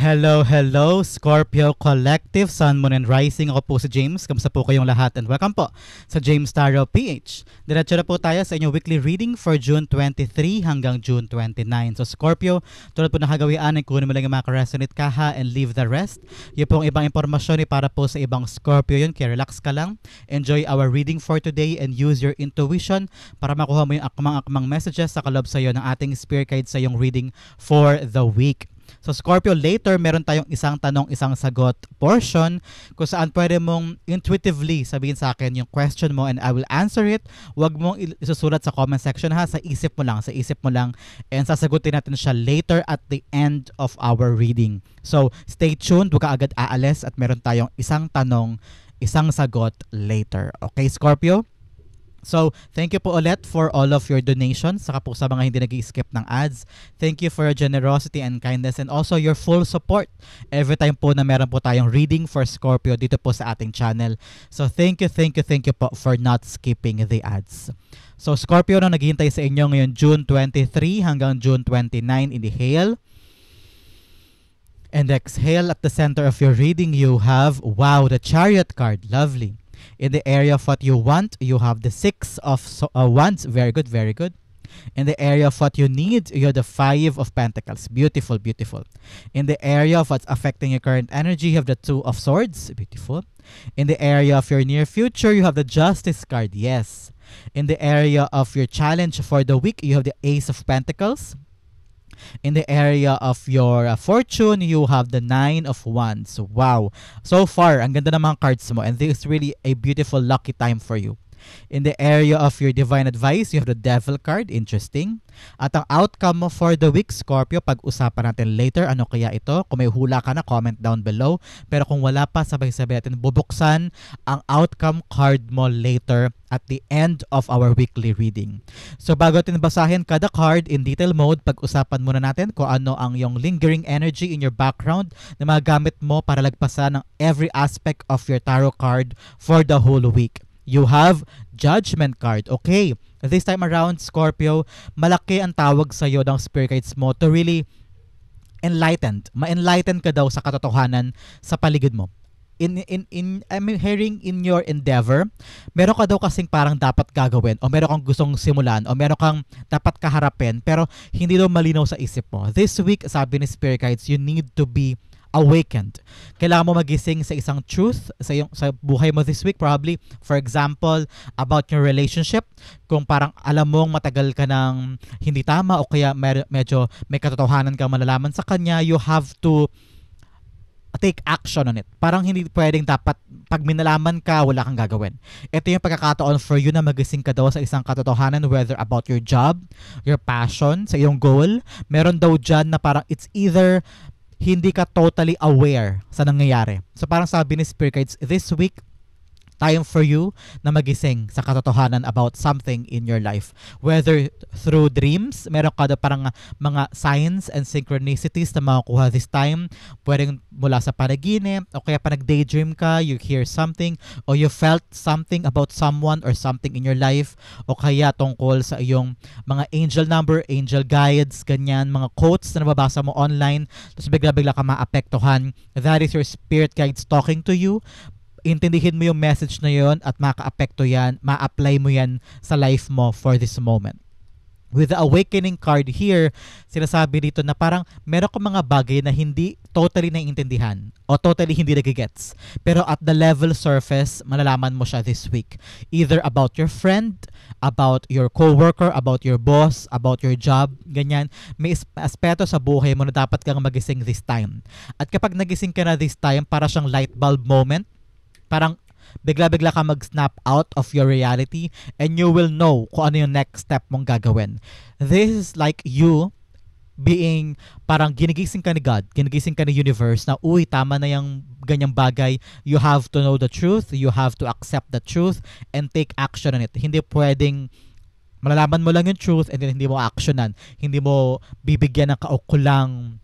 Hello, hello, Scorpio Collective, Sun, Moon, and Rising. Ako po si James. Kamusta po kayong lahat? And welcome po sa James Tarot PH. Diretso na po tayo sa inyong weekly reading for June 23 hanggang June 29. So Scorpio, tulad po ng kagawian, ay kunin mo lang yung mga ka-resonate kaha and leave the rest. Yung pong ibang impormasyon ay para po sa ibang Scorpio yun, kaya relax ka lang. Enjoy our reading for today and use your intuition para makuha mo yung akmang-akmang messages sa kalob sa iyo ng ating spirit guide sa iyong reading for the week. So Scorpio, later meron tayong isang tanong, isang sagot portion kung saan pwede mong intuitively sabihin sa akin yung question mo and I will answer it. Huwag mong isusulat sa comment section ha, sa isip mo lang and sasagutin natin siya later at the end of our reading. So stay tuned, huwag ka agad aalis at meron tayong isang tanong, isang sagot later. Okay Scorpio? So, thank you po ulit for all of your donations, saka po sa mga hindi nag-skip ng ads. Thank you for your generosity and kindness and also your full support every time po na meron po tayong reading for Scorpio dito po sa ating channel. So, thank you po for not skipping the ads. So, Scorpio, na naghihintay sa inyo ngayon June 23 hanggang June 29, inhale. And exhale. At the center of your reading, you have, wow, the Chariot card. Lovely. In the area of what you want, you have the Six of Wands. Very good, very good. In the area of what you need, you have the Five of Pentacles. Beautiful, beautiful. In the area of what's affecting your current energy, you have the Two of Swords. Beautiful. In the area of your near future, you have the Justice card. Yes. In the area of your challenge for the week, you have the Ace of Pentacles. In the area of your fortune, you have the Nine of Wands. Wow. So far, ang ganda ng mga cards mo. And this is really a beautiful lucky time for you. In the area of your divine advice, you have the Devil card. Interesting. At ang outcome mo for the week, Scorpio, pag-usapan natin later. Ano kaya ito? Kung may hula ka na, comment down below. Pero kung wala pa, sabay-sabay natin bubuksan ang outcome card mo later at the end of our weekly reading. So bago natin basahin kada card in detail mode, pag-usapan muna natin kung ano ang yung lingering energy in your background na magagamit mo para lagpasan ng every aspect of your tarot card for the whole week. You have Judgment card. Okay, this time around, Scorpio, malaki ang tawag sa iyo ng spirit guides mo to really ma-enlighten ka daw sa katotohanan sa paligid mo. I'm hearing in your endeavor, meron ka daw kasing parang dapat gagawin o meron kang gustong simulan o meron kang dapat kaharapin pero hindi daw malinaw sa isip mo. This week, sabi ni spirit guides, you need to be awakened. Kailangan mo magising sa isang truth sa buhay mo this week. Probably, for example, about your relationship. Kung parang alam mong matagal ka ng hindi tama o kaya medyo may katotohanan kang malalaman sa kanya, you have to take action on it. Parang hindi pwedeng dapat pag minalaman ka, wala kang gagawin. Ito yung pagkakataon for you na magising ka daw sa isang katotohanan, whether about your job, your passion, sa iyong goal. Meron daw dyan na parang it's either hindi ka totally aware sa nangyayari. So parang sabi ni Spirit Guides, this week, time for you na magising sa katotohanan about something in your life. Whether through dreams, meron ka parang mga signs and synchronicities na makukuha this time. Pwedeng mula sa panaginip, o kaya pa nag-daydream ka, you hear something, o you felt something about someone or something in your life, o kaya tungkol sa iyong mga angel number, angel guides, ganyan, mga quotes na nababasa mo online, tapos bigla-bigla ka maapektuhan. That is your spirit guides talking to you. Intindihin mo yung message na yon at maka-apekto yan, ma-apply mo yan sa life mo for this moment. With the awakening card here, sinasabi dito na parang meron kang mga bagay na hindi totally naiintindihan o totally hindi nagigets. Pero at the level surface, malalaman mo siya this week. Either about your friend, about your coworker, about your boss, about your job, ganyan. May aspeto sa buhay mo na dapat kang magising this time. At kapag nagising ka na this time, para siyang light bulb moment, parang bigla-bigla ka mag-snap out of your reality and you will know kung ano yung next step mong gagawin. This is like you being parang ginigising ka ni God, ginigising ka ni universe na uy, tama na yung ganyang bagay. You have to know the truth, you have to accept the truth and take action on it. Hindi pwedeng malalaman mo lang yung truth and then hindi mo actionan. Hindi mo bibigyan ng kaukulang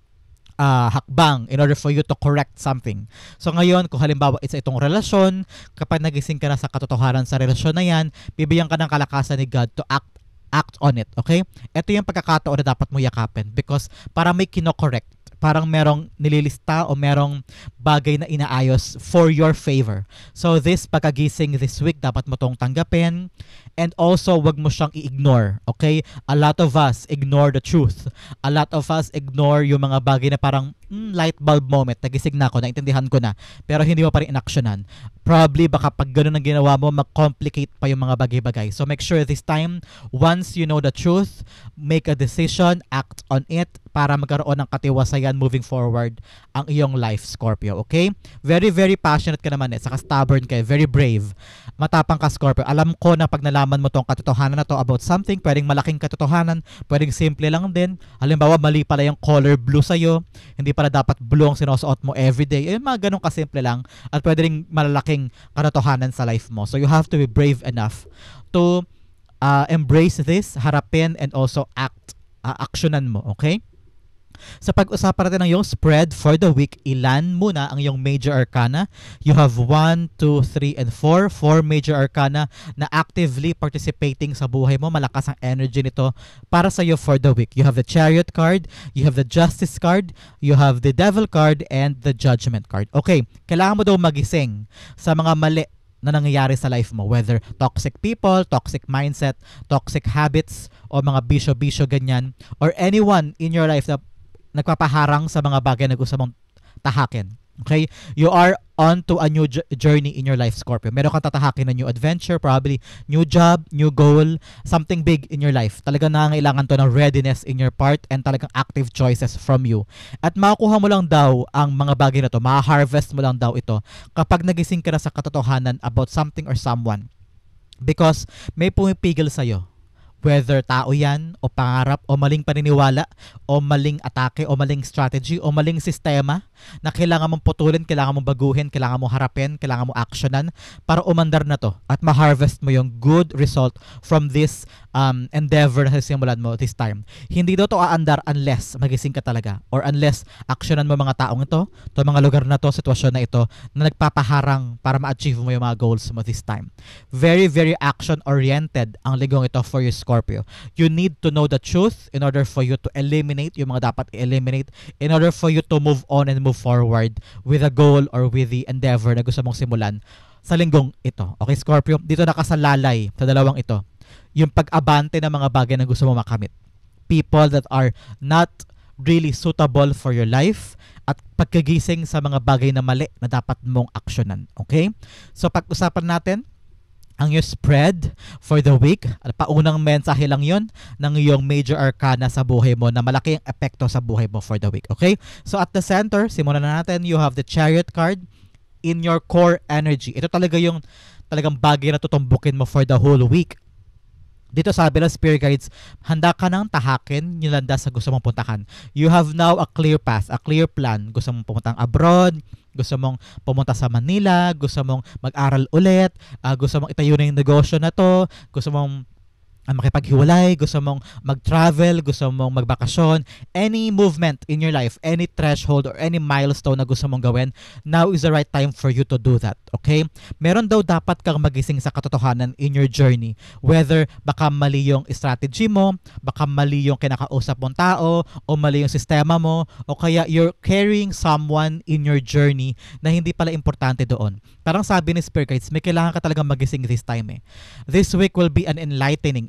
hakbang in order for you to correct something. So ngayon, kung halimbawa it's itong relasyon, kapag nagising ka na sa katotohanan sa relasyon na yan, bibigyan ka ng kalakasan ni God to act on it, okay? Ito yung pagkakataon na dapat mo yakapin because para may kinokorrect. parang merong nililista o merong bagay na inaayos for your favor. So this pagkagising this week, dapat mo tong tanggapin, and also wag mo siyang i-ignore. Okay? A lot of us ignore the truth. A lot of us ignore yung mga bagay na parang light bulb moment, nagising na ako, naintindihan ko na, pero hindi mo pa rin inaksyonan. Probably baka pag ganun ang ginawa mo, mag-complicate pa yung mga bagay-bagay. So make sure this time, once you know the truth, make a decision, act on it, para magkaroon ng katiwasayan moving forward ang iyong life, Scorpio. Okay? Very, very passionate ka naman saka stubborn ka, very brave. Matapang ka, Scorpio. Alam ko na pag nalaman mo tong katotohanan na to about something, pwedeng malaking katotohanan, pwedeng simple lang din. Halimbawa, mali pala yung color blue sa'yo, hindi pala dapat blue ang sinusuot mo everyday. Ayun, mga ganun kasimple lang. At pwede rin malalaking katotohanan sa life mo. So you have to be brave enough to embrace this, harapin, and also actionan mo. Okay? Sa pag-usapan natin ng iyong spread for the week, ilan muna ang iyong major arcana? You have 1, 2, 3, and 4. 4 major arcana na actively participating sa buhay mo. Malakas ang energy nito para sa iyo for the week. You have the Chariot card, you have the Justice card, you have the Devil card, and the Judgment card. Okay, kailangan mo daw magising sa mga mali na nangyayari sa life mo, whether toxic people, toxic mindset, toxic habits, o mga bisyo-bisyo ganyan, or anyone in your life na nagpapaharang sa mga bagay na gusto mong tahakin. Okay? You are on to a new journey in your life, Scorpio. Meron kang tatahakin na new adventure, probably new job, new goal, something big in your life. Talagang nangangailangan to ng readiness in your part and talagang active choices from you. At makukuha mo lang daw ang mga bagay na to, ma-harvest mo lang daw ito kapag nagising ka na sa katotohanan about something or someone. Because may pumipigil sa'yo. Whether tao yan, o pangarap, o maling paniniwala, o maling atake, o maling strategy, o maling sistema na kailangan mong putulin, kailangan mong baguhin, kailangan mong harapin, kailangan mong actionan para umandar na to at ma-harvest mo yung good result from this endeavor na simulan mo this time. Hindi daw to aandar unless magising ka talaga or unless actionan mo mga taong ito, mga lugar na to, sitwasyon na ito na nagpapaharang para ma-achieve mo yung mga goals mo this time. Very, very action-oriented ang ligong ito for you, Scorpio. You need to know the truth in order for you to eliminate yung mga dapat i-eliminate, in order for you to move on and move forward with a goal or with the endeavor na gusto mong simulan sa linggong ito. Okay, Scorpio? Dito nakasalalay sa dalawang ito yung pag-abante ng mga bagay na gusto mo makamit. People that are not really suitable for your life at pagkagising sa mga bagay na mali na dapat mong aksyonan. Okay? So pag-usapan natin ang yung spread for the week. Paunang mensahe lang yun ng iyong major arcana sa buhay mo na malaki ang epekto sa buhay mo for the week. Okay? So at the center, simulan na natin, you have the Chariot card in your core energy. Ito talaga yung talagang bagay na tutumbukin mo for the whole week. Dito sabi ng Spirit Guides, handa ka nang tahakin yung landas sa gusto mong puntahan. You have now a clear path, a clear plan. Gusto mong pumunta abroad, gusto mong pumunta sa Manila, gusto mong mag-aral ulit, gusto mong itayo na yung negosyo na to, gusto mong makipaghiwalay, gusto mong mag-travel, gusto mong magbakasyon, any movement in your life, any threshold or any milestone na gusto mong gawin, now is the right time for you to do that. Okay? Meron daw dapat kang magising sa katotohanan in your journey. Whether baka mali yung strategy mo, baka mali yung kinakausap mong tao, o mali yung sistema mo, o kaya you're carrying someone in your journey na hindi pala importante doon. Parang sabi ni Spirit Guides, may kailangan ka talagang magising this time eh. This week will be an enlightening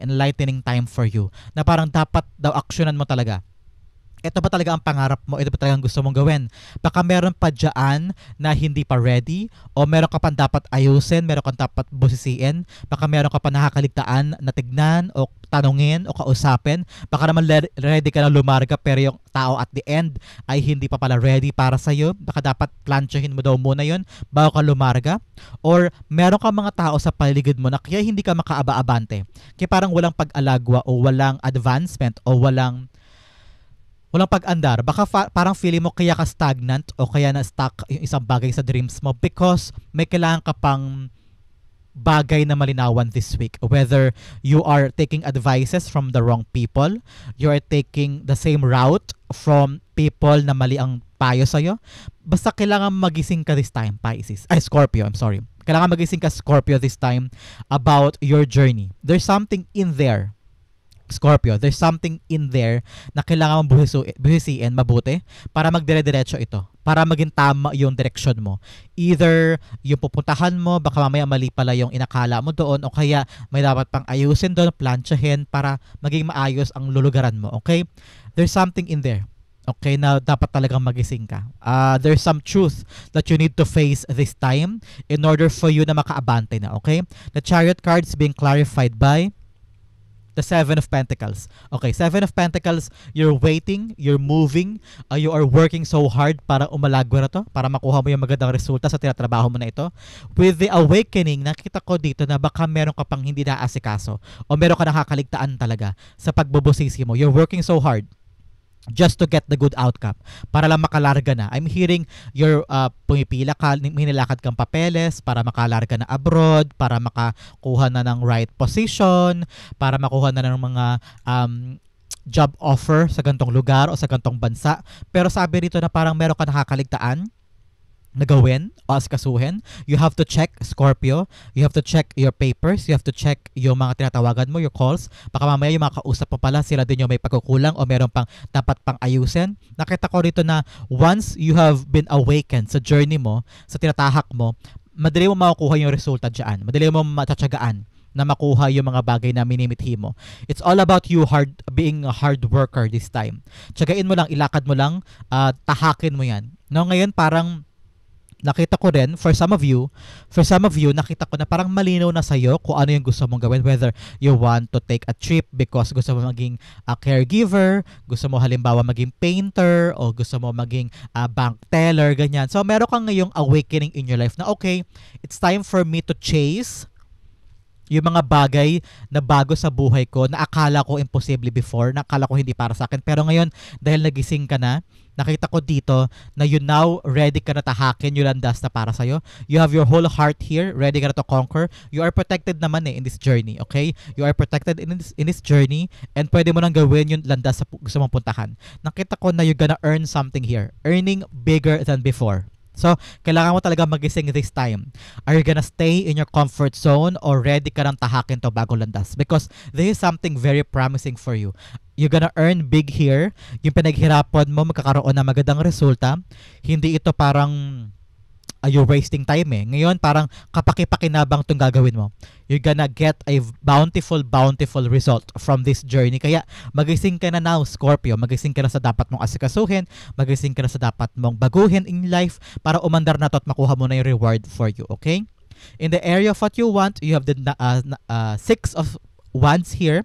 time for you na parang dapat daw aksyonan mo talaga. Ito ba talaga ang pangarap mo? Ito ba talaga ang gusto mong gawin? Baka meron pa dyan na hindi pa ready, o meron ka pa dapat ayusin, meron ka dapat busisiin, baka meron ka pa nakakaligtaan na tignan o tanungin o kausapin. Baka naman ready ka na lumarga pero yung tao at the end ay hindi pa pala ready para sa'yo. Baka dapat planchahin mo daw muna yun bago ka lumarga. Or meron ka mga tao sa paligid mo na kaya hindi ka makaaba-abante. Kaya parang walang pag-alagwa o walang advancement o walang pag-andar. Baka parang feeling mo kaya ka stagnant o kaya na-stuck yung isang bagay sa dreams mo because may kailangan ka pang bagay na malinawan this week. Whether you are taking advices from the wrong people, you are taking the same route from people na mali ang payo sa'yo, basta kailangan magising ka this time, Scorpio, I'm sorry. Kailangan magising ka, Scorpio, this time about your journey. There's something in there Scorpio, there's something in there na kailangan mong buhisiin mabuti para magdire-diretso ito. Para maging tama yung direksyon mo. Either yung pupuntahan mo, baka mamaya mali pala yung inakala mo doon o kaya may dapat pang ayusin doon, planchahin para maging maayos ang lulugaran mo. Okay? There's something in there. Okay, na dapat talagang magising ka. There's some truth that you need to face this time in order for you na makaabante na. Okay? The Chariot card is being clarified by the Seven of Pentacles. Okay, Seven of Pentacles, you're waiting, you're moving, you are working so hard para umalagwa na to, para makuha mo yung magandang resulta sa tinatrabaho mo na ito. With the awakening, nakita ko dito na baka meron ka pang hindi naasikaso o meron ka nakakaligtaan talaga sa pagbubusisi mo. You're working so hard just to get the good outcome. Para lang makalarga na. I'm hearing you're pumipila ka, minilakad kang papeles para makalarga na abroad, para makakuha na ng right position, para makuha na ng mga job offer sa gantong lugar o sa gantong bansa. Pero sabi rito na parang meron ka nakakaligtaan na gawin o asikasuhin. You have to check, Scorpio. You have to check your papers. You have to check yung mga tinatawagan mo, your calls. Baka mamaya yung mga kausap mo pala, sila din yung may pagkukulang o meron pang dapat pang ayusin. Nakita ko rito na once you have been awakened sa journey mo, sa tinatahak mo, madali mo makukuha yung resulta dyan. Madali mo matatsagaan na makuha yung mga bagay na minimithi mo. It's all about you being a hard worker this time. Tsagain mo lang, ilakad mo lang, tahakin mo yan. No, ngayon parang nakita ko rin, for some of you, nakita ko na parang malinaw na sa'yo kung ano yung gusto mong gawin. Whether you want to take a trip because gusto mo maging caregiver, gusto mo halimbawa maging painter, o gusto mo maging bank teller, ganyan. So, meron kang ngayong awakening in your life na, okay, it's time for me to chase yung mga bagay na bago sa buhay ko na akala ko imposible before, na akala ko hindi para sa akin. Pero ngayon, dahil nagising ka na, nakita ko dito na you now ready ka na tahakin yung landas na para sa'yo. You have your whole heart here, ready ka na to conquer. You are protected naman in this journey, okay? You are protected in this journey, and pwede mo nang gawin yung landas sa gusto mong puntahan. Nakita ko na you're gonna earn something here. Earning bigger than before. So, kailangan mo talaga magising this time. Are you gonna stay in your comfort zone or ready ka nang tahakin to bagong landas? Because this is something very promising for you. You're gonna earn big here. Yung pinaghirapan mo, magkakaroon ng magandang resulta. Hindi ito parang you're wasting time eh. Ngayon, parang kapaki-pakinabang itong gagawin mo. You're gonna get a bountiful result from this journey. Kaya, magising ka na now, Scorpio. Magising ka na sa dapat mong asikasuhin. Magising ka na sa dapat mong baguhin in life para umandar na to at makuha mo na yung reward for you. Okay? In the area of what you want, you have the Six of Wands here.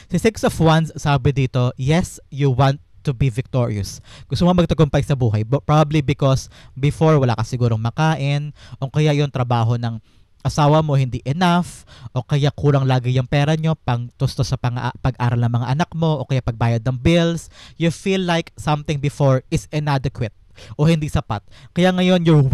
Si Six of Wands, sabi dito, yes, you want to be victorious. Gusto mo magtagumpay sa buhay. Probably because before wala ka sigurong makain, o kaya yung trabaho ng asawa mo hindi enough, o kaya kulang lagi yung pera nyo pang tusto sa pag-aral ng mga anak mo, o kaya pagbayad ng bills. You feel like something before is inadequate o hindi sapat. Kaya ngayon you're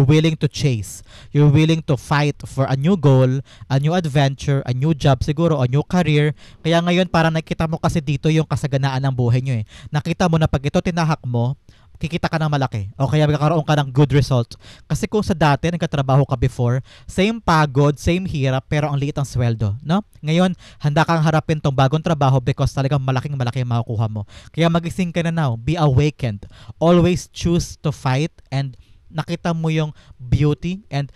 willing to chase. You're willing to fight for a new goal, a new adventure, a new job siguro, a new career. Kaya ngayon parang nakita mo kasi dito yung kasaganaan ng buhay nyo eh. Nakita mo na pag ito tinahak mo, kikita ka ng malaki. O kaya magkakaroon ka ng good result. Kasi kung sa dati, nagkatrabaho ka before, same pagod, same hirap, pero ang liit ang sweldo. No? Ngayon, handa kang harapin tong bagong trabaho because talagang malaking makukuha mo. Kaya magising ka na now. Be awakened. Always choose to fight, and nakita mo yung beauty and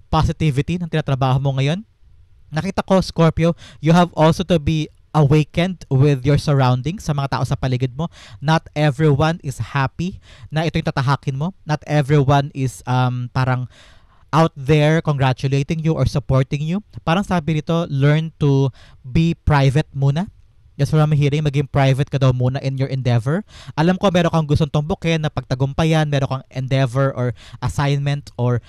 positivity ng tinatrabaho mo ngayon. Nakita ko, Scorpio, you have also to be awakened with your surroundings, sa mga tao sa paligid mo. Not everyone is happy na ito yung tatahakin mo. Not everyone is parang out there congratulating you or supporting you. Parang sabi nito, learn to be private muna. That's what I'm hearing. Maging private ka daw muna in your endeavor. Alam ko meron kang gustong tumbukin na pagtagumpayan, meron kang endeavor or assignment or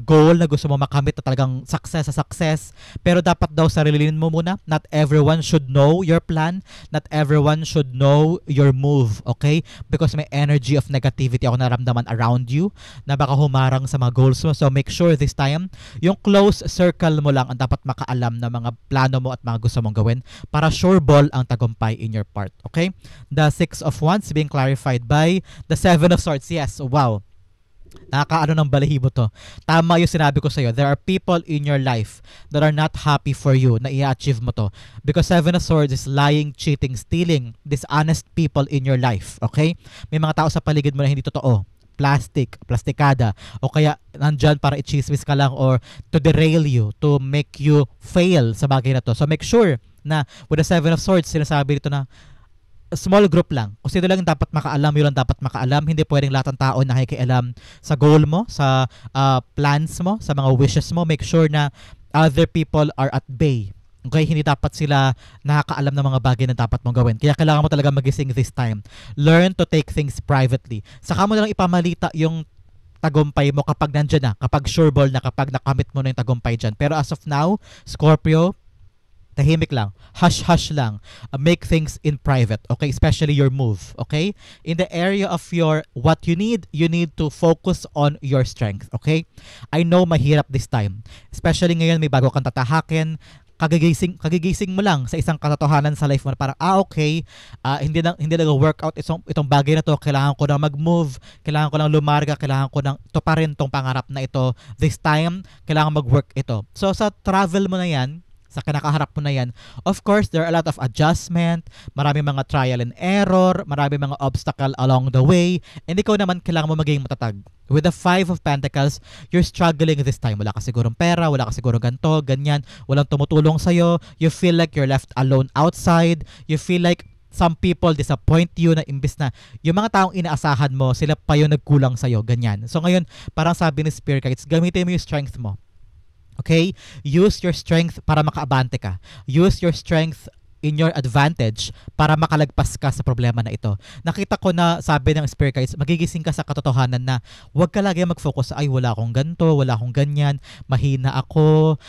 goal na gusto mo makamit na talagang success. Pero dapat daw sarilinin mo muna. Not everyone should know your plan. Not everyone should know your move. Okay? Because may energy of negativity ako naramdaman around you na baka humarang sa mga goals mo. So make sure this time, yung close circle mo lang ang dapat makaalam na mga plano mo at mga gusto mong gawin para sure ball ang tagumpay in your part. Okay? The Six of Wands being clarified by the Seven of Swords. Yes, wow. Nakakaano ng balahibo to. Tama yung sinabi ko sa'yo. There are people in your life that are not happy for you na i-achieve mo to. Because Seven of Swords is lying, cheating, stealing, dishonest people in your life. Okay? May mga tao sa paligid mo na hindi totoo. Plastikada, o kaya nandyan para i-chismis ka lang or to derail you, to make you fail sa bagay na to. So make sure na with the Seven of Swords, sinasabi dito na small group lang. Kung sino lang yung dapat makaalam, yun lang dapat makaalam. Hindi pwedeng lahat ng tao nakikialam sa goal mo, sa plans mo, sa mga wishes mo. Make sure na other people are at bay. Okay, hindi dapat sila nakakaalam ng mga bagay na dapat mong gawin. Kaya kailangan mo talaga magising this time. Learn to take things privately. Saka mo na lang ipamalita yung tagumpay mo kapag nandyan na, kapag sure ball na, kapag nakamit mo na yung tagumpay dyan. Pero as of now, Scorpio, tahimik lang, hush-hush lang, make things in private, okay? Especially your move, okay? In the area of your, what you need to focus on your strength, okay? I know mahirap this time, especially ngayon may bago kang tatahakin, kagigising mo lang sa isang katotohanan sa life mo na parang, okay, hindi na workout itong bagay na to, kailangan ko na mag-move, kailangan ko lang lumarga, kailangan ko nang tuparin tong pangarap na ito, this time, kailangan mag-work ito. So sa travel mo na yan, sa kinakaharap mo na yan, of course, there are a lot of adjustment, marami mga trial and error, marami mga obstacle along the way, and ikaw naman kailangan mo maging matatag. With the Five of Pentacles, you're struggling this time. Wala ka sigurong pera, wala ka sigurong ganto, ganyan, walang tumutulong sa'yo, you feel like you're left alone outside, you feel like some people disappoint you na imbis na yung mga taong inaasahan mo, sila pa yung nagkulang sa'yo, ganyan. So ngayon, parang sabi ni Spirit Guides, gamitin mo yung strength mo. Okay? Use your strength para makaabante ka. Use your strength in your advantage para makalagpas ka sa problema na ito. Nakita ko na sabi ng Spirit Guides, magigising ka sa katotohanan na huwag ka lagi mag-focus sa, ay wala akong ganto, wala akong ganyan, mahina ako,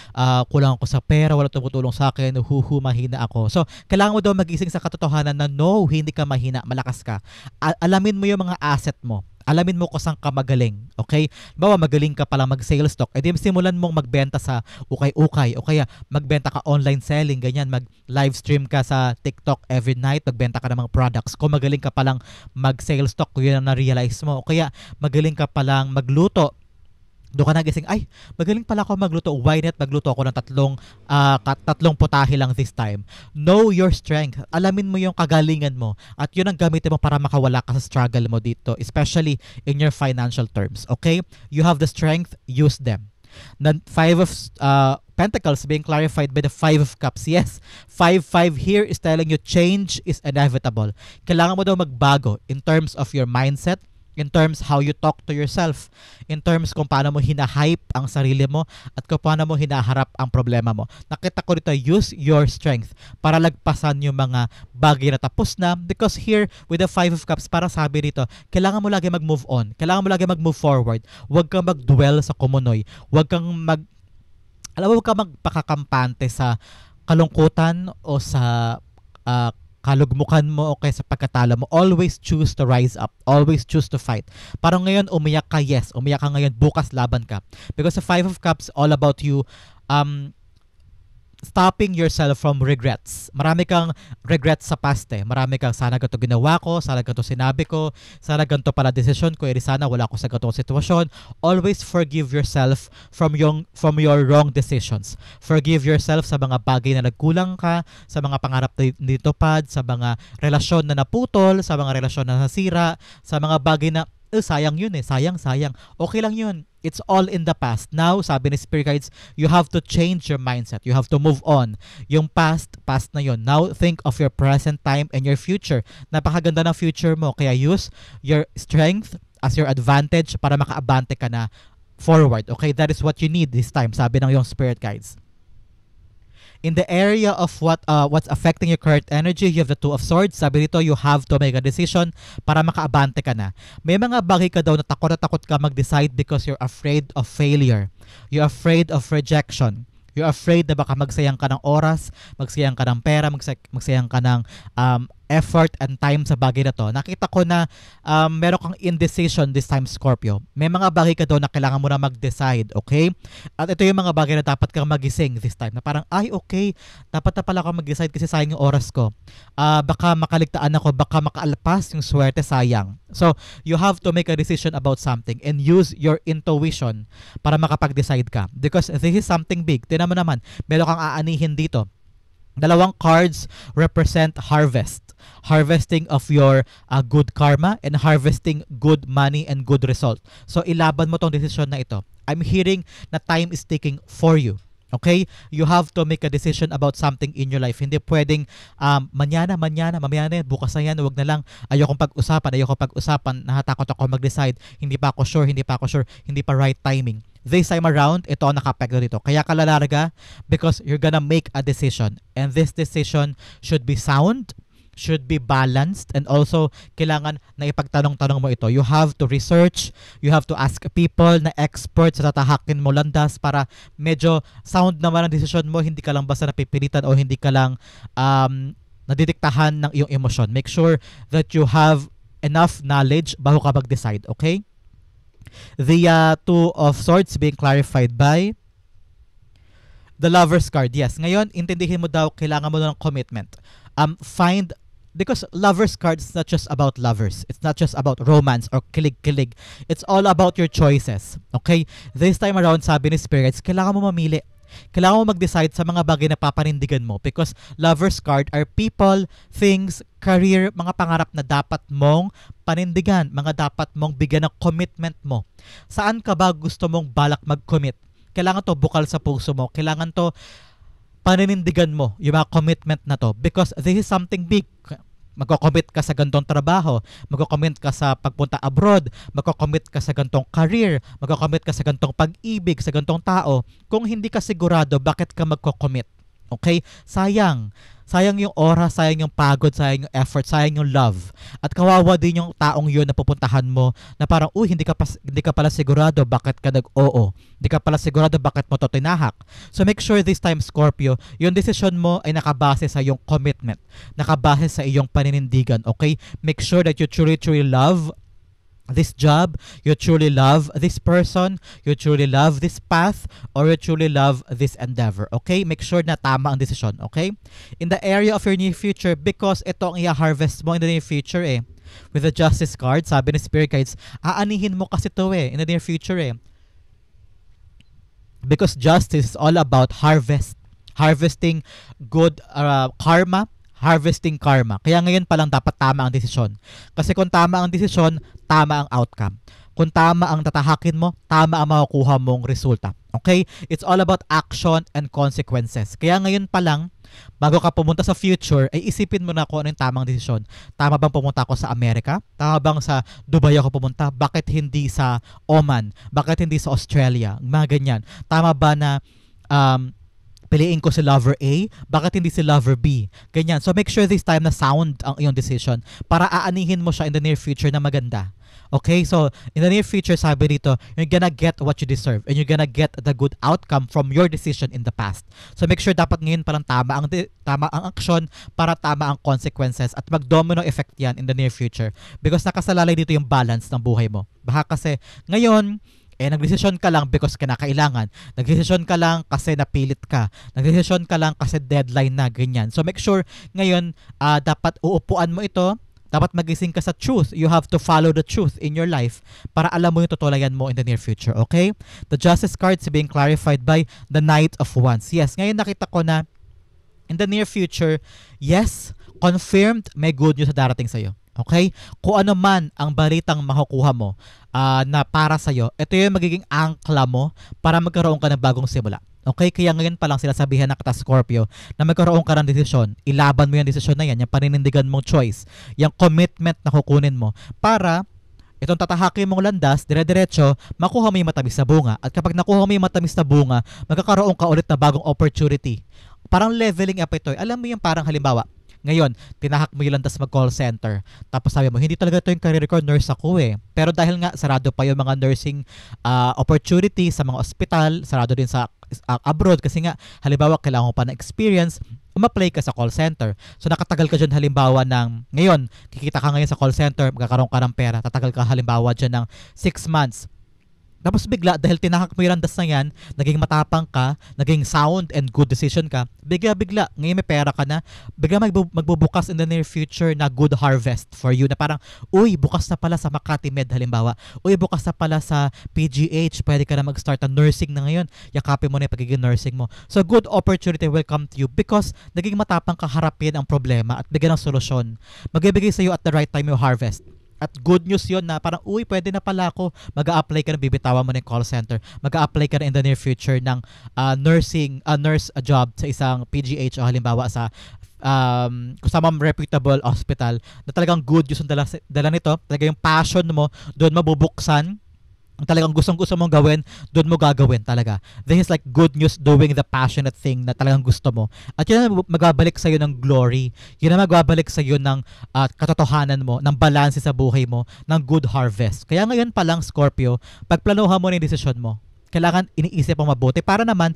kulang ako sa pera, wala tumutulong sa akin, mahina ako. So, kailangan mo daw magising sa katotohanan na no, hindi ka mahina, malakas ka. Alamin mo yung mga asset mo. Alamin mo kung saan ka magaling, okay? Bawa magaling ka palang mag-sales stock, edi simulan mong magbenta sa ukay-ukay o kaya magbenta ka online selling, ganyan, mag-live stream ka sa TikTok every night, magbenta ka ng mga products. Kung magaling ka palang mag-sales stock, yun ang na-realize mo. O kaya magaling ka palang magluto, doon ka nagising, ay, magaling pala ako magluto. Why not magluto ako ng tatlong putahe lang this time? Know your strength. Alamin mo yung kagalingan mo. At yun ang gamitin mo para makawala ka sa struggle mo dito. Especially in your financial terms. Okay? You have the strength, use them. The Five of Pentacles being clarified by the Five of Cups. Yes, 5-5 here is telling you change is inevitable. Kailangan mo daw magbago in terms of your mindset, in terms how you talk to yourself, in terms kung paano mo hinahype ang sarili mo at kung paano mo hinaharap ang problema mo. Nakita ko dito, use your strength para lagpasan yung mga bagay na tapos na, because here with the Five of Cups, para sabi dito, kailangan mo lagi mag-move on, kailangan mo lagi mag-move forward, huwag kang mag-dwell sa kumunoy, huwag kang magpakakampante sa kalungkutan o sa kalugmukan mo o kaya sa pagkatalo mo. Always choose to rise up. Always choose to fight. Parang ngayon, umiyak ka, yes. Umiyak ka ngayon, bukas laban ka. Because the Five of Cups, all about you stopping yourself from regrets. Marami kang regrets sa past eh. Marami kang, sana ganito ginawa ko, sana ganito sinabi ko, sana ganito pala desisyon ko, edi sana wala ko sa ganitong sitwasyon. Always forgive yourself from your wrong decisions. Forgive yourself sa mga bagay na nagkulang ka, sa mga pangarap na nitupad, sa mga relasyon na naputol, sa mga relasyon na nasira, sa mga bagay na sayang yun eh, sayang. Okay lang yun. It's all in the past. Now, sabi ni Spirit Guides, you have to change your mindset. You have to move on. Yung past na yun. Now, think of your present time and your future. Napakaganda ng future mo. Kaya use your strength as your advantage para makaabante ka na forward. Okay, that is what you need this time, sabi ng yung Spirit Guides. In the area of what's affecting your current energy, you have the Two of Swords. Sabi dito, you have to make a decision para makaabante ka na. May mga bagay ka daw na takot ka mag-decide because you're afraid of failure. You're afraid of rejection. You're afraid na baka magsayang ka ng oras, magsayang ka ng pera, magsayang ka ng effort and time sa bagay na to, nakita ko na meron kang indecision this time, Scorpio. May mga bagay ka doon na kailangan mo na mag-decide, okay? At ito yung mga bagay na dapat kang magising this time. Na parang, ay, okay, dapat na pala ako mag-decide kasi sayang yung oras ko. Baka makaligtaan ako, baka makaalpas yung swerte, sayang. So, you have to make a decision about something and use your intuition para makapag-decide ka. Because this is something big. Tingnan mo naman, meron kang aanihin dito. Dalawang cards represent harvest. Harvesting of your good karma and harvesting good money and good result. So, ilaban mo tong desisyon na ito. I'm hearing na time is ticking for you. Okay? You have to make a decision about something in your life. Hindi pwedeng mamaya na, bukas na yan, huwag na lang. Ayokong pag-usapan, nahatakot ako mag-decide. Hindi pa ako sure, hindi pa right timing. This time around, ito ang nakapekto dito. Kaya ka lalarga because you're gonna make a decision. And this decision should be sound, should be balanced, and also kailangan na ipagtanong-tanong mo ito. You have to research, you have to ask people na experts sa tatahakin mo landas para medyo sound naman ang decision mo, hindi ka lang basta napipilitan o hindi ka lang nadidiktahan ng iyong emosyon. Make sure that you have enough knowledge bago ka mag-decide, okay? The Two of Swords being clarified by the Lover's card. Yes, ngayon, intindihin mo daw, kailangan mo ng commitment. Because Lover's card is not just about lovers. It's not just about romance or kilig-kilig. It's all about your choices. Okay? This time around, sabi ni Spirits, kailangan mo mamili. Kailangan mo mag-decide sa mga bagay na papanindigan mo because Lover's card are people, things, career, mga pangarap na dapat mong panindigan, mga dapat mong bigyan ng commitment mo. Saan ka ba gusto mong balak mag-commit? Kailangan to bukal sa puso mo. Kailangan to paninindigan mo yung mga commitment na to because this is something big. Magko-commit ka sa gantong trabaho, magko-commit ka sa pagpunta abroad, magko-commit ka sa gantong career, magko-commit ka sa gantong pag-ibig, sa gantong tao. Kung hindi ka sigurado, bakit ka magko-commit? Okay? Sayang. Sayang yung oras, sayang yung pagod, sayang yung effort, sayang yung love. At kawawa din yung taong yun na pupuntahan mo na parang, hindi ka pala sigurado bakit ka nag-oo. Hindi ka pala sigurado bakit mo to tinahak. So make sure this time, Scorpio, yung decision mo ay nakabase sa iyong commitment, nakabase sa iyong paninindigan, okay? Make sure that you truly love this job, you truly love this person, you truly love this path, or you truly love this endeavor. Okay? Make sure na tama ang desisyon. Okay? In the area of your near future, because ito ang i-harvest mo in the near future with the Justice card, sabi ni Spirit Guides, aanihin mo kasi ito in the near future Because justice is all about harvesting good karma, harvesting karma. Kaya ngayon pa lang dapat tama ang desisyon. Kasi kung tama ang desisyon, tama ang outcome. Kung tama ang tatahakin mo, tama ang makukuha mong resulta. Okay? It's all about action and consequences. Kaya ngayon pa lang, bago ka pumunta sa future, ay isipin mo na kung ano yung tamang desisyon. Tama bang pumunta ako sa Amerika? Tama bang sa Dubai ako pumunta? Bakit hindi sa Oman? Bakit hindi sa Australia? Mga ganyan. Tama ba na piliin ko si lover A, bakit hindi si lover B? Ganyan. So make sure this time na sound ang iyong decision para aanihin mo siya in the near future na maganda. Okay? So in the near future, sabi dito, you're gonna get what you deserve and you're gonna get the good outcome from your decision in the past. So make sure dapat ngayon parang tama ang action para tama ang consequences at mag-domino effect yan in the near future because nakasalalay dito yung balance ng buhay mo. Baka kasi ngayon, nagdesisyon ka lang because kinakailangan. Nagdesisyon ka lang kasi napilit ka. Nagdesisyon ka lang kasi deadline na, ganyan. So make sure ngayon, dapat uupuan mo ito. Dapat magising ka sa truth. You have to follow the truth in your life para alam mo yung tutulayan mo in the near future. Okay? The Justice card is being clarified by the Knight of Wands. Yes, ngayon nakita ko na in the near future, yes, confirmed may good news na darating sa'yo. Okay? Kung ano man ang balitang makukuha mo na para sa'yo, ito yung magiging angkla mo para magkaroon ka ng bagong simula. Okay? Kaya ngayon pa lang sila sabihan na kita, Scorpio, na magkaroon ka ng desisyon. Ilaban mo yung desisyon na yan, yung paninindigan mong choice, yung commitment na kukunin mo para itong tatahakin mong landas, dire-diretso, makuha mo yung matamis na bunga. At kapag nakuha mo yung matamis na bunga, magkakaroon ka ulit na bagong opportunity. Parang leveling up ito. Alam mo yung parang halimbawa, ngayon, tinahak mo yung landas mag-call center. Tapos sabi mo, hindi talaga ito yung career ko, nurse ako Pero dahil nga, sarado pa yung mga nursing opportunity sa mga ospital, sarado din sa abroad kasi nga halimbawa kailangan mo pa ng experience, umapply ka sa call center. So nakatagal ka dyan halimbawa ng ngayon, kikita ka ngayon sa call center, magkakaroon ka ng pera, tatagal ka halimbawa dyan ng 6 months. Tapos bigla, dahil tinahak mo yung randas na yan, naging matapang ka, naging sound and good decision ka, bigla, ngayon may pera ka na, bigla magbubukas in the near future na good harvest for you, na parang, uy, bukas na pala sa Makati Med halimbawa, uy, bukas na pala sa PGH, pwede ka na mag-start na nursing na ngayon, yakapin mo na yung pagiging nursing mo. So good opportunity will come to you because naging matapang ka harapin ang problema at bigyan ng solusyon. Magbibigay sa iyo at the right time yung harvest. At good news yun na parang, uy, pwede na pala ako. Mag-a-apply ka na, bibitawan mo na yung call center. Mag-a-apply ka na in the near future ng nurse job sa isang PGH o halimbawa sa kasamang reputable hospital na talagang good news ang dala nito. Talaga yung passion mo, doon mabubuksan. Talagang gustong-gusto mong gawin, doon mo gagawin talaga. This is like good news doing the passionate thing na talagang gusto mo. At yun ang magbabalik sa'yo ng glory. Yun ang magbabalik sa'yo ng katotohanan mo, ng balance sa buhay mo, ng good harvest. Kaya ngayon pa lang, Scorpio, pagplanuhan mo na yung desisyon mo, kailangan iniisip mo mabuti para naman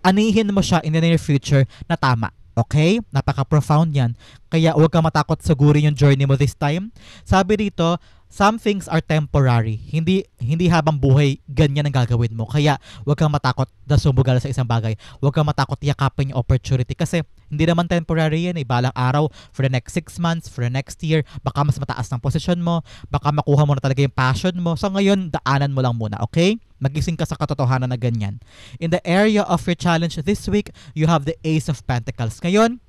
anihin mo siya in the near future na tama. Okay? Napaka-profound yan. Kaya huwag kang matakot sagurin yung journey mo this time. Sabi dito, some things are temporary. Hindi habang buhay ganyan ang gagawin mo. Kaya huwag kang matakot na sumugal sa isang bagay. Huwag kang matakot yakapin yung opportunity kasi hindi naman temporary yan. Balang araw, for the next 6 months, for the next year, baka mas mataas ng posisyon mo, baka makuha mo na talaga yung passion mo. So ngayon, daanan mo lang muna, okay? Magising ka sa katotohanan na ganyan. In the area of your challenge this week, you have the Ace of Pentacles. Ngayon,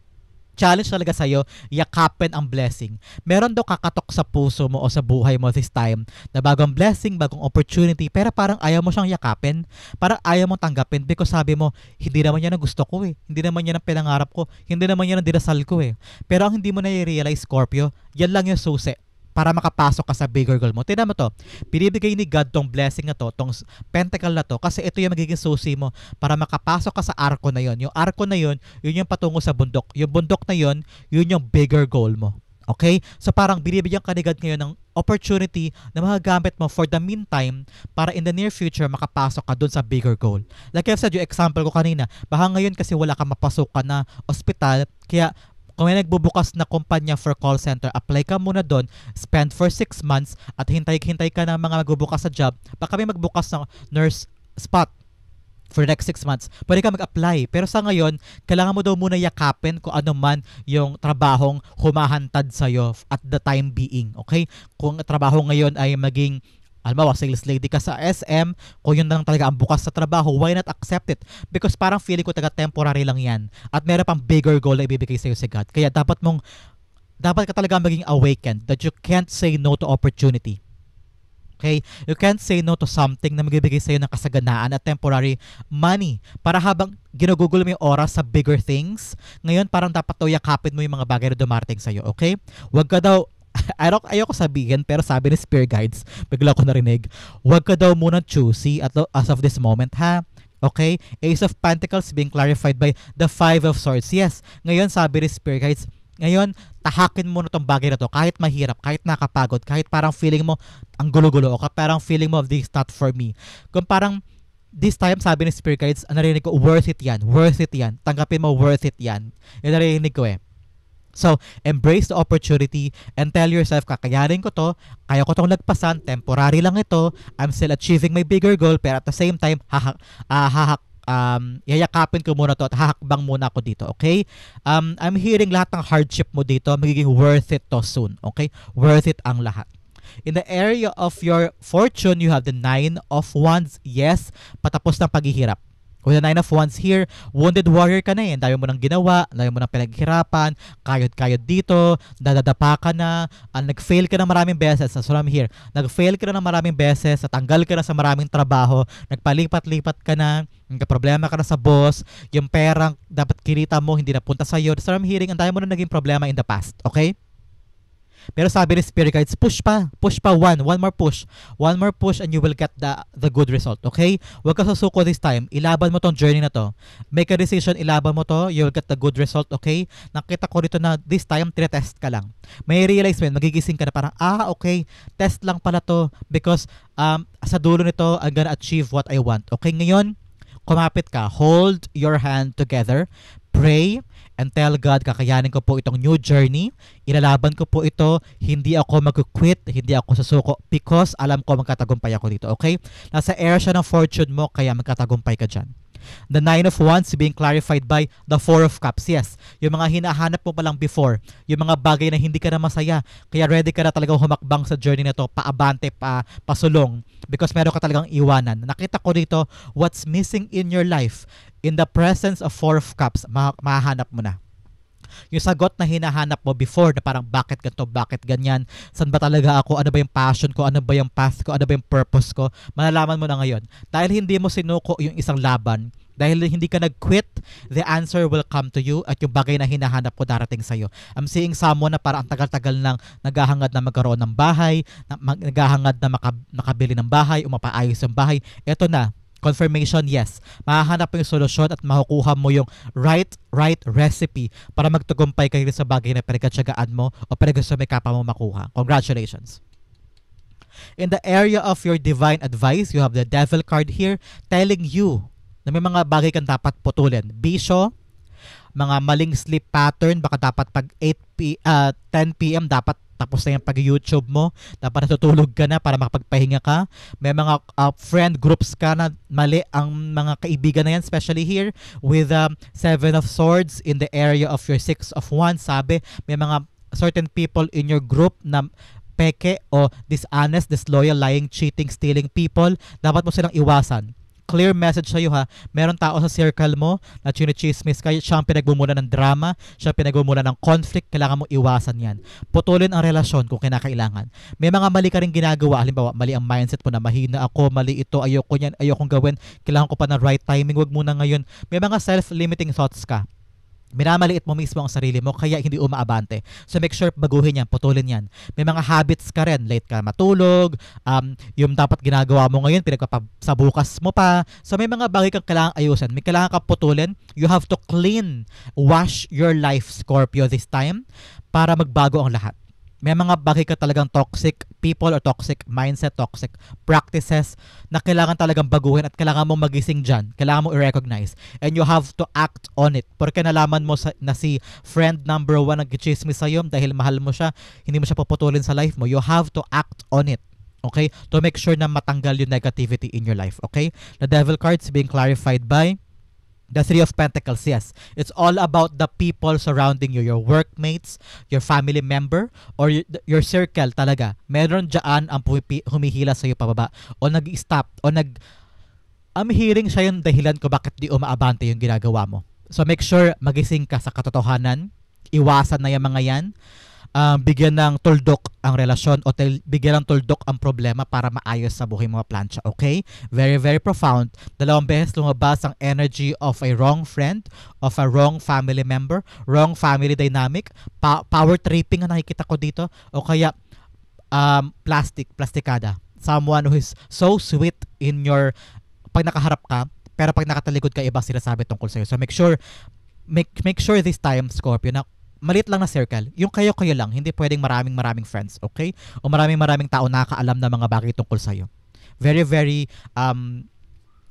challenge talaga sa'yo, yakapin ang blessing. Meron daw kakatok sa puso mo o sa buhay mo this time na bagong blessing, bagong opportunity, pero parang ayaw mo siyang yakapin. Parang ayaw mong tanggapin because sabi mo, hindi naman yan ang gusto ko eh. Hindi naman yan ang pinangarap ko. Hindi naman yan ang dinasal ko eh. Pero ang hindi mo na-realize, Scorpio, yan lang yung susi para makapasok ka sa bigger goal mo. Tignan mo to. Binibigay ni God tong blessing na to, tong pentacle na to, kasi ito yung magiging susi mo para makapasok ka sa arko na yon. Yung arko na yon, yun yung patungo sa bundok. Yung bundok na yon, yun yung bigger goal mo. Okay? So parang binibigyan ka ni God ngayon ng opportunity na magagamit mo for the meantime para in the near future makapasok ka dun sa bigger goal. Like I've said, yung example ko kanina, baka ngayon kasi wala kang mapasukan na ospital, kaya kung may nagbubukas na kumpanya for call center, apply ka muna doon, spend for 6 months, at hintay-hintay ka ng mga magbubukas sa job. Baka may magbukas ng nurse spot for the next 6 months. Pwede ka mag-apply. Pero sa ngayon, kailangan mo daw muna yakapin kung ano man yung trabahong humahantad sa'yo at the time being. Okay? Kung trabaho ngayon ay maging halimbawa, sales lady ka sa SM, kung yun lang talaga ang bukas sa trabaho, why not accept it? Because parang feeling ko taga temporary lang yan. At meron pang bigger goal na ibibigay sa'yo si God. Kaya dapat ka talaga maging awakened that you can't say no to opportunity. Okay? You can't say no to something na magbibigay sa'yo ng kasaganaan at temporary money. Para habang ginugugol mo yung oras sa bigger things, ngayon parang dapat daw yakapin mo yung mga bagay na dumarating sa'yo. Okay? Huwag ka daw ayoko sabihin, pero sabi ni Spirit Guides, bigla ko narinig, huwag ka daw muna choosy as of this moment, ha? Okay? Ace of Pentacles being clarified by the Five of Swords. Yes, ngayon sabi ni Spirit Guides, ngayon, tahakin mo na tong bagay na to, kahit mahirap, kahit nakapagod, kahit parang feeling mo ang gulo-gulo, o parang feeling mo this not for me. Kung parang this time, sabi ni Spirit Guides, narinig ko, worth it yan, tanggapin mo, worth it yan. Yung narinig ko eh. So, embrace the opportunity and tell yourself, kakayanin ko to, kaya ko tong lagpasan, temporary lang ito, I'm still achieving my bigger goal, pero at the same time, yayakapin ko muna to at hahakbang muna ako dito, okay? I'm hearing lahat ng hardship mo dito, magiging worth it to soon, okay? Worth it ang lahat. In the area of your fortune, you have the Nine of Wands. Yes, patapos ng paghihirap. With the Nine of Wands here, wounded warrior ka na eh. Dami mo nang ginawa, dami mo nang pinaghirapan, kayod-kayod dito, dadadapa ka na, nag-fail ka na maraming beses. So I'm here. Nag-fail ka na maraming beses, natanggal ka na sa maraming trabaho, nagpalipat-lipat ka na, nagka-problema ka na sa boss, yung perang dapat kinita mo, hindi napunta sa'yo. So I'm hearing, ang dami mo na naging problema in the past. Okay? Pero sabi ni Spirit Guides, push pa one more push and you will get the good result, okay? Huwag ka susuko this time, ilaban mo tong journey na to, make a decision, ilaban mo to, you will get the good result, okay? Nakita ko dito na this time, tinetest ka lang, may realize mo, magigising ka na parang, okay, test lang pala to because sa dulo nito, I'm gonna achieve what I want, okay? Ngayon, kumapit ka, hold your hand together, pray, and tell God, kakayanin ko po itong new journey, ilalaban ko po ito, hindi ako mag-quit, hindi ako susuko, because alam ko magkatagumpay ako dito, okay? Nasa era siya ng fortune mo, kaya magkatagumpay ka dyan. The Nine of Wands being clarified by the Four of Cups. Yes, yung mga hinahanap mo pa lang before, yung mga bagay na hindi ka na masaya, kaya ready ka na talagang humakbang sa journey na to, paabante, pasulong, because meron ka talagang iwanan. Nakita ko dito, what's missing in your life, in the presence of Four of Cups, mahahanap mo na. Yung sagot na hinahanap mo before na parang bakit ganito, bakit ganyan, saan ba talaga ako, ano ba yung passion ko, ano ba yung path ko, ano ba yung purpose ko, malalaman mo na ngayon. Dahil hindi mo sinuko yung isang laban, dahil hindi ka nag-quit, the answer will come to you at yung bagay na hinahanap ko darating sa'yo. I'm seeing someone na parang ang tagal-tagal nang naghahangad na magkaroon ng bahay, naghahangad na makabili ng bahay, o mapaayos yung bahay. Ito na. Confirmation, yes. Mahahanap mo yung solusyon at makukuha mo yung right recipe para magtagumpay kayo sa bagay na pinagkatsagaan mo o pinagkasumikapa mo makuha. Congratulations. In the area of your divine advice, you have the Devil card here telling you na may mga bagay kang dapat putulin. Bisyo, mga maling sleep pattern, baka dapat pag 10 p.m. dapat tapos na yung pag-YouTube mo, dapat natutulog ka na para makapagpahinga ka. May mga friend groups ka na mali ang mga kaibigan na yan, especially here with Seven of Swords in the area of your Six of Wands. Sabi, may mga certain people in your group na peke o dishonest, disloyal, lying, cheating, stealing people. Dapat mo silang iwasan. Clear message sa'yo ha, meron tao sa circle mo na chinichismis ka, siya ang pinagmumula ng drama, siya ang pinagmumula ng conflict, kailangan mo iwasan yan. Putulin ang relasyon kung kinakailangan. May mga mali ka rin ginagawa, halimbawa mali ang mindset mo na mahina ako, mali ito, ayoko yan, ayokong gawin, kailangan ko pa ng right timing, wag muna ngayon. May mga self-limiting thoughts ka. Minamaliit mo mismo ang sarili mo kaya hindi umaabante. So make sure baguhin yan, putulin yan. May mga habits ka rin, late ka matulog, yung dapat ginagawa mo ngayon, sa bukas mo pa. So may mga bagay kang kailangang ayusin. May kailangan kang putulin. You have to wash your life, Scorpio, this time para magbago ang lahat. May mga bagay ka talagang toxic people or toxic mindset, toxic practices na kailangan talagang baguhin at kailangan mo magising dyan. Kailangan mo i-recognize. And you have to act on it. Porque nalaman mo na si friend number 1 nag-chismis sa'yo dahil mahal mo siya, hindi mo siya paputulin sa life mo. You have to act on it. Okay? To make sure na matanggal yung negativity in your life. Okay? The Devil cards being clarified by the Three of Pentacles. Yes, it's all about the people surrounding you, your workmates, your family member, or your circle talaga. Meron dyan ang humihila sa iyo pababa o nag-stop o hearing siya yung dahilan ko bakit di umaabante yung ginagawa mo. So make sure magising ka sa katotohanan, iwasan na yung mga yan. Bigyan ng tuldok ang relasyon o bigyan ng tuldok ang problema para maayos sa buhay mga plancha. Okay? Very, very profound. 2 beses lumabas ang energy of a wrong friend, of a wrong family member, wrong family dynamic, power tripping ang nakikita ko dito, o kaya plastikada. Someone who is so sweet in your, pag nakaharap ka, pero pag nakatalikod ka, iba sinasabi tungkol sa'yo. So make sure this time, Scorpio, na maliit lang na circle. Yung kayo lang. Hindi pwedeng maraming friends. Okay? O maraming tao nakakaalam na mga bagay tungkol sa'yo. Very, very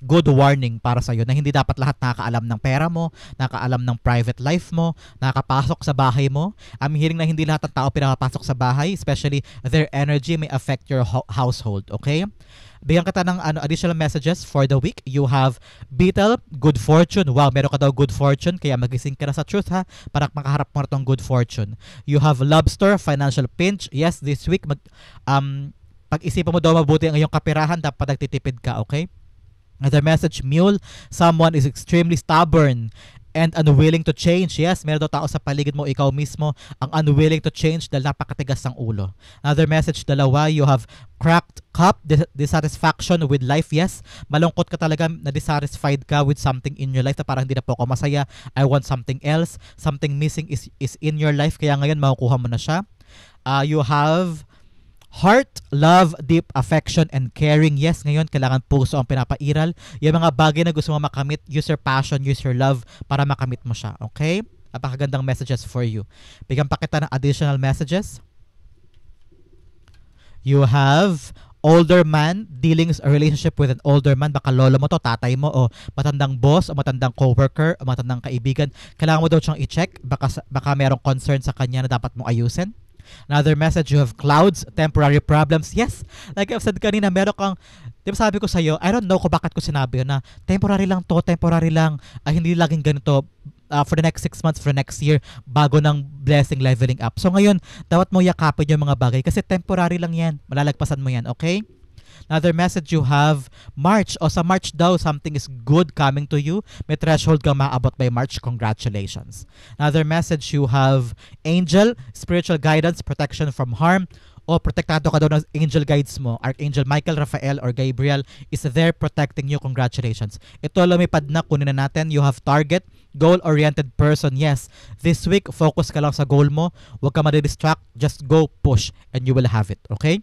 good warning para sa'yo na hindi dapat lahat nakakaalam ng pera mo, nakakaalam ng private life mo, nakakapasok sa bahay mo. I'm hearing na hindi lahat ng tao pinapasok sa bahay, especially their energy may affect your household. Okay? Bigyan kita ng additional messages for the week. You have Beetle, good fortune. Wow, meron ka daw good fortune. Kaya magising ka na sa truth ha, para makaharap mo na itong good fortune. You have Lobster, financial pinch. Yes, this week, pag-isipan mo daw mabuti ang iyong kapirahan, dapat nagtitipid ka, okay? Another message, Mule, someone is extremely stubborn and unwilling to change. Yes, meron daw tao sa paligid mo, ikaw mismo, ang unwilling to change dahil napakatigas ng ulo. Another message, dalawa, you have cracked cup, dissatisfaction with life. Yes, malungkot ka talaga, na dissatisfied ka with something in your life na parang hindi na po ako masaya. I want something else. Something missing is in your life, kaya ngayon makukuha mo na siya. You have heart, love, deep affection, and caring. Yes, ngayon, kailangan puso ang pinapairal. Yung mga bagay na gusto mo makamit, use your passion, use your love para makamit mo siya. Okay? Napakagandang messages for you. Bigyan pa kita ng additional messages. You have older man, dealings a relationship with an older man, baka lolo mo to, tatay mo, o matandang boss, o matandang coworker, o matandang kaibigan, kailangan mo daw siyang i-check, baka merong concern sa kanya na dapat mong ayusin. Another message, you have clouds, temporary problems. Yes, like I've said kanina, meron kang, di ba sabi ko sa'yo, I don't know kung bakit ko sinabi yun na temporary lang to, temporary lang, hindi laging ganito, for the next 6 months, for the next year, bago ng blessing leveling up. So ngayon, dapat mo yakapin yung mga bagay kasi temporary lang yan. Malalagpasan mo yan, okay? Another message, you have March. O sa March daw, something is good coming to you. May threshold kang maabot by March. Congratulations. Another message, you have angel, spiritual guidance, protection from harm. O protektado ka daw ng angel guides mo. Archangel Michael, Raphael, or Gabriel is there protecting you. Congratulations. Ito lumipad na, kunin na natin. You have target, goal-oriented person. Yes, this week, focus ka lang sa goal mo. Huwag ka madidistract. Just go, push, and you will have it. Okay?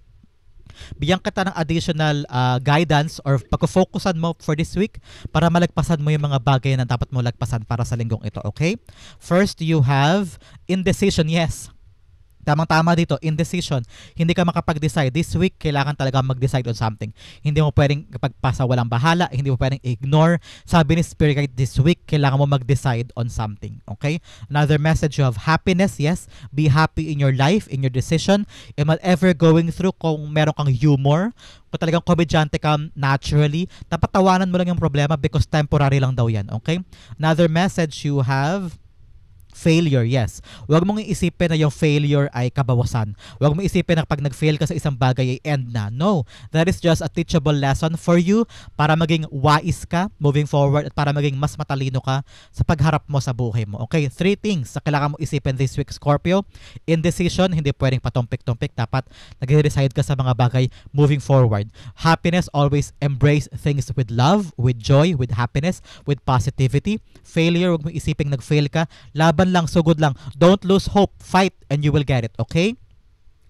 Bigyan kita ng additional guidance or pagko-focusan mo for this week para malagpasan mo yung mga bagay na dapat mo lagpasan para sa linggong ito. Okay? First, you have indecision. Yes. Tamang-tama dito, indecision. Hindi ka makapag-decide. This week, kailangan talaga mag-decide on something. Hindi mo pwedeng pagpasa walang bahala. Hindi mo pwedeng ignore. Sabi ni Spirit Guide, this week, kailangan mo mag-decide on something. Okay? Another message, you have happiness. Yes, be happy in your life, in your decision. And whatever going through, kung meron kang humor, kung talagang komedyante ka naturally, dapat tawanan mo lang yung problema because temporary lang daw yan. Okay? Another message, you have failure. Yes. Huwag mong iisipin na yung failure ay kabawasan. Huwag mong isipin na pag nag-fail ka sa isang bagay ay end na. No. That is just a teachable lesson for you para maging wise ka moving forward at para maging mas matalino ka sa pagharap mo sa buhay mo. Okay? 3 things na kailangan mo isipin this week, Scorpio. Indecision, hindi pwedeng patumpik-tumpik. Dapat nag-decide ka sa mga bagay moving forward. Happiness, always embrace things with love, with joy, with happiness, with positivity. Failure, huwag mong isipin nag-fail ka. Laban lang, sugod lang. Don't lose hope. Fight and you will get it. Okay?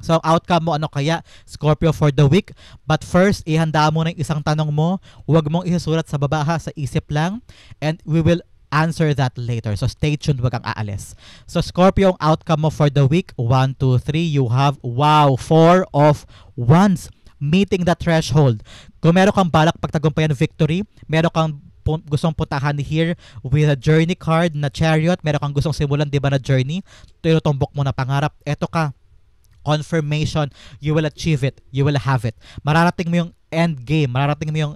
So, ang outcome mo, ano kaya, Scorpio, for the week? But first, ihanda mo na yung isang tanong mo. Huwag mong isusulat sa baba, ha, sa isip lang. And we will answer that later. So, stay tuned. Huwag kang aalis. So, Scorpio, ang outcome mo for the week, 1, 2, 3, you have, wow, 4 of Wands. Meeting the threshold. Kung meron kang balak pagtagumpayan victory, meron kang gustong puntahan here with a journey card na chariot, meron kang gustong simulan, di ba, na journey, tinutumbok mo na pangarap, eto ka, confirmation, you will achieve it, you will have it. Mararating mo yung end game, mararating mo yung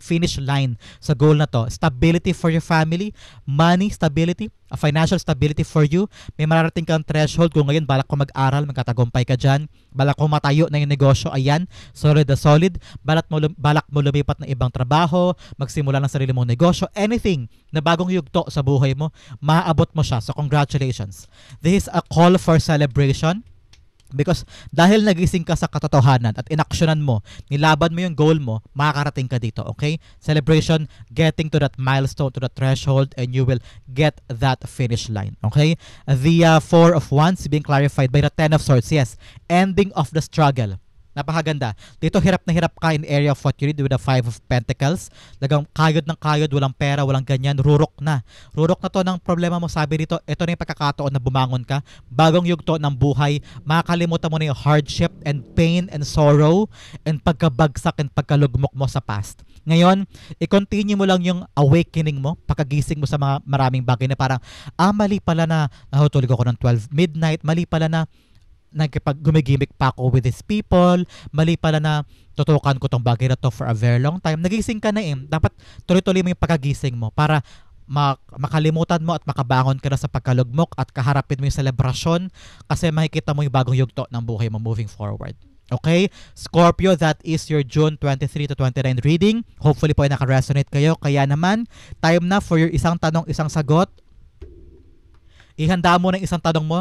finish line sa goal na to. Stability for your family, money stability, financial stability for you. May mararating kang threshold. Kung ngayon balak ko mag-aral, magkatagumpay ka dyan. Balak ko matayo na yung negosyo, ayan, solid na solid. Balak mo lumipat ng ibang trabaho, magsimula ng sarili mong negosyo, anything na bagong yugto sa buhay mo, maaabot mo siya. So congratulations. This is a call for celebration. Because dahil nagising ka sa katotohanan at inaksyonan mo, nilaban mo yung goal mo, makakarating ka dito, okay? Celebration, getting to that milestone, to the threshold, and you will get that finish line, okay? The 4 of Wands being clarified by the 10 of Swords, yes, ending of the struggle. Napakaganda. Dito hirap na hirap ka in area of what you need with the 5 of Pentacles. Lagang kayod ng kayod, walang pera, walang ganyan, rurok na. Rurok na to ng problema mo. Sabi dito, ito na yung pagkakataon na bumangon ka. Bagong yugto ng buhay, makakalimutan mo na yung hardship and pain and sorrow and pagkabagsak and pagkalugmok mo sa past. Ngayon, i-continue mo lang yung awakening mo, pagkagising mo sa mga maraming bagay na parang, mali pala na nahutulog ako ng 12 midnight, mali pala na gumigimik pa ako with these people, mali pala na tutukan ko tong bagay na to for a very long time. Nagising ka na dapat tuloy-tuloy mo yung pagkagising mo para makalimutan mo at makabangon ka na sa pagkalugmok at kaharapin mo yung selebrasyon kasi makikita mo yung bagong yugto ng buhay mo moving forward. Okay? Scorpio, that is your June 23 to 29 reading. Hopefully po ay naka-resonate kayo. Kaya naman, time na for your isang tanong, isang sagot. Ihanda mo ng isang tanong mo.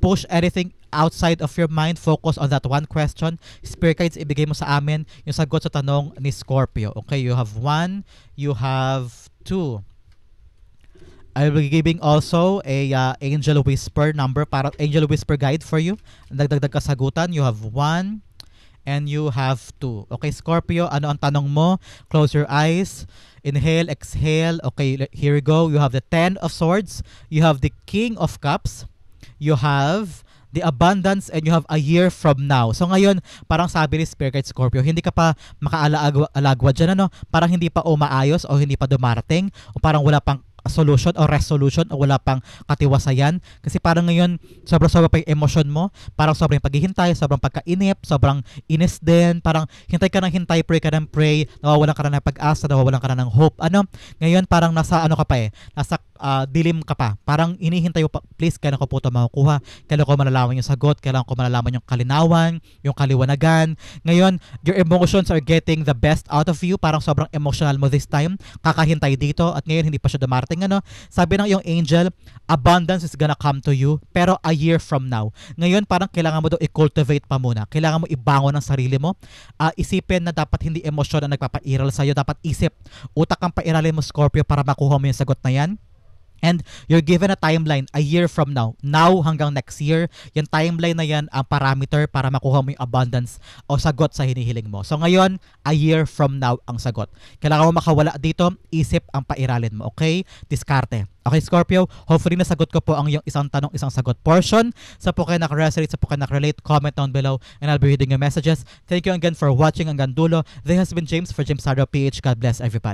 Push anything outside of your mind, focus on that one question. Spirit guides, ibigay mo sa amin yung sagot sa tanong ni Scorpio. Okay, you have 1, you have 2. I will be giving also a angel whisper number, para angel whisper guide for you. Dagdag kasagutan, you have 1 and you have 2. Okay, Scorpio, ano ang tanong mo? Close your eyes. Inhale, exhale. Okay, here we go. You have the 10 of Swords. You have the King of Cups. You have the abundance, and you have a year from now. So ngayon, parang sabi ni Spirit Guide Scorpio, hindi ka pa makaalagwa dyan, ano? Parang hindi pa umaayos o hindi pa dumarating o parang wala pang solution o resolution o wala pang katiwasayan kasi parang ngayon sobrang pa yung emosyon mo, parang sobrang paghihintay, sobrang pagkainip, sobrang inis din, parang hintay ka ng hintay, pray ka ng pray, nawawalan ka na ng pag-asa, nawawalan ka na ng hope. Ngayon parang nasa ano ka pa nasa dilim ka pa, parang inihintay mo pa, please kailan ko po ito makukuha, kailan ko malalaman yung sagot, kailan ko malalaman yung kalinawan, yung kaliwanagan. Ngayon your emotions are getting the best out of you, parang sobrang emotional mo this time, kakahintay dito at ngayon hindi pa siya dumarating. Sabi ng iyong angel, abundance is gonna come to you pero a year from now. Ngayon parang kailangan mo daw i-cultivate pa muna, kailangan mo ibangon ang sarili mo, isipin na dapat hindi emosyon ang nagpapairal sa'yo, dapat isip, utak ang pairalin mo Scorpio para makuha mo yung sagot na yan. And you're given a timeline, a year from now hanggang next year. Yung timeline na yan ang parameter para makuha mo yung abundance o sagot sa hinihiling mo. So ngayon, a year from now ang sagot. Kailangan mo makawala dito, isip ang pairalin mo, okay? Diskarte. Okay, Scorpio, hopefully nasagot ko po ang iyong isang tanong, isang sagot portion. Sa po kayo nakaresonate, sa po kayo nakarelate, comment down below and I'll be reading your messages. Thank you again for watching hanggang dulo. This has been James for James Tarot PH. God bless everybody.